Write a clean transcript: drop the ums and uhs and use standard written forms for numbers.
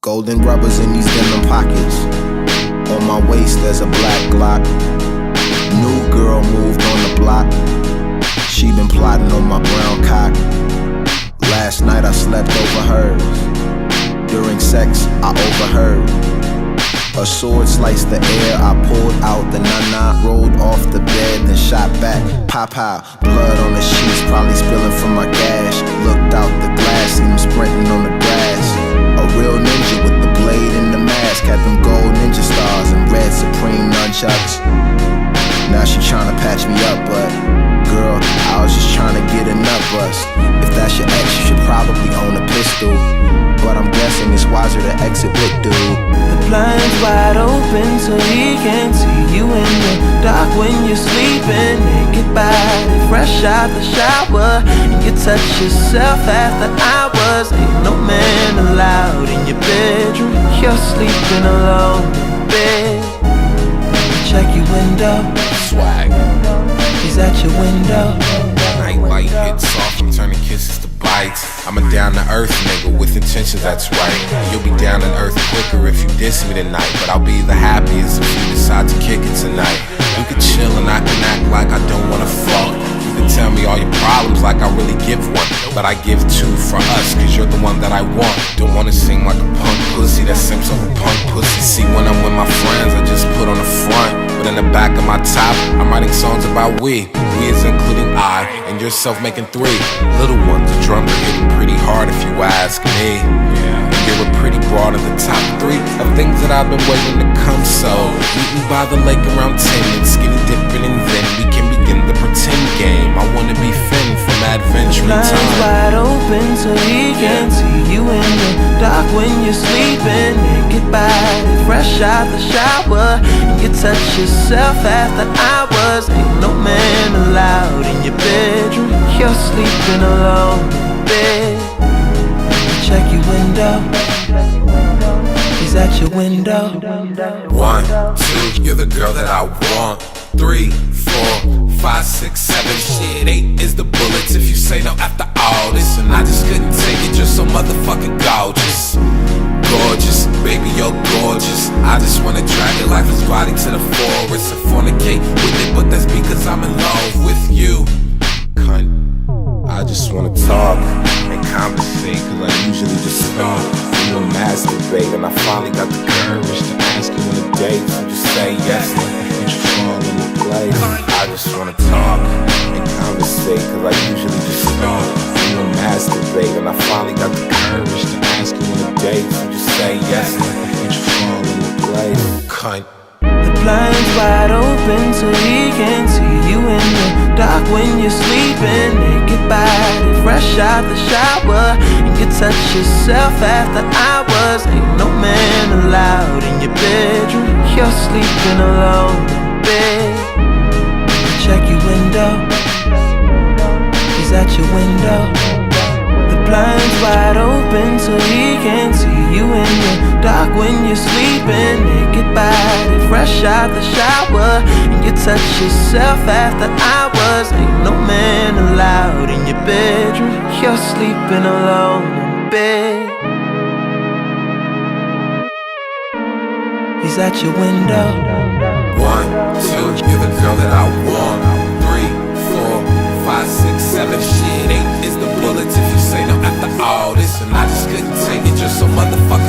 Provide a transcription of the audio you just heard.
Golden rubbers in these denim pockets. On my waist there's a black Glock. New girl moved on the block. She been plotting on my brown cock. Last night I slept over hers. During sex I overheard. A sword sliced the air, I pulled out the nana, rolled off the bed, then shot back. Pop out, blood on the sheets, probably spilling from my gash. Looked out the glass, seen him sprinting on the grass. A real ninja with the blade and the mask, had them gold ninja stars and red Supreme nunchucks. Now she tryna patch me up, but girl, I was just tryna get a nut bust. If that's your ex, you should probably own a pistol, but I'm guessing it's wiser to exit with dude. The blind's wide open so he can't see you in the dark when you're sleeping. Naked body, fresh out the shower, and you touch yourself after hours. Ain't no man allowed in your bedroom. You're sleeping alone in bed. Check your window. Swag. He's at your window. Nightlight hits off, I'm turning kisses to bites. I'm a down-to-earth nigga with intentions, that's right. You'll be down to earth quicker if you diss me tonight, but I'll be the happiest if you decide to kick it tonight. You can chill and I can act like I don't wanna fuck. You can tell me all your problems like I really give one, but I give two for us, cause you're the one that I want. Don't wanna sing like a punk pussy that seems like a punk pussy. See, when I'm with my friends, I just put on the front, but in the back of my top, I'm writing songs about we is including I, and yourself making three. Little ones, the drums are hitting pretty hard if you ask me. And you're a pretty broad in the top three of things that I've been waiting to come. So, meeting by the lake around 10 and skinny dipping, and then we can begin the pretend game. I wanna be Finn from Adventure Time. Blind's wide open so he can't see you in the dark when you're sleeping. Naked body, fresh out the shower, and you touch yourself after hours. Ain't no man allowed in your bedroom. You're sleeping alone in bed. Check your window. He's at your window. 1, 2, you're the girl that I want. 3, 4, 5, 6, 7, shit, 8 is the bullets if you say no after all this. And I just couldn't take it, you're so motherfucking gorgeous. Gorgeous, baby, you're gorgeous. I just wanna drag your lifeless body to the forest and fornicate with it, but that's because I'm in love with you. Cunt. I just wanna talk and conversate, cause I usually just stop and masturbate, and I finally got the courage to ask you on a date. So just say yes, and you fall into place. I just wanna talk and conversate, cause I usually just stop and masturbate, and I finally got the courage to ask you on a date. So just say yes, and you fall into place. Cunt. The blind's wide open so he can't see you in the dark when you're sleeping. Naked body, fresh out the shower, and you touch yourself after hours. Ain't no man allowed in your bedroom. You're sleeping alone in bed. Check your window. He's at your window. The blind's wide open so he can't see you in the dark when you're sleeping. Naked body, fresh out the shower, and you touch yourself after hours. Ain't no man allowed in your bedroom. You're sleeping alone in bed. He's at your window. 1, 2, you're the girl that I want. 3, 4, 5, 6, 7, shit, 8 is the bullets if you say no after all this. And I just couldn't take it, you're so motherfucking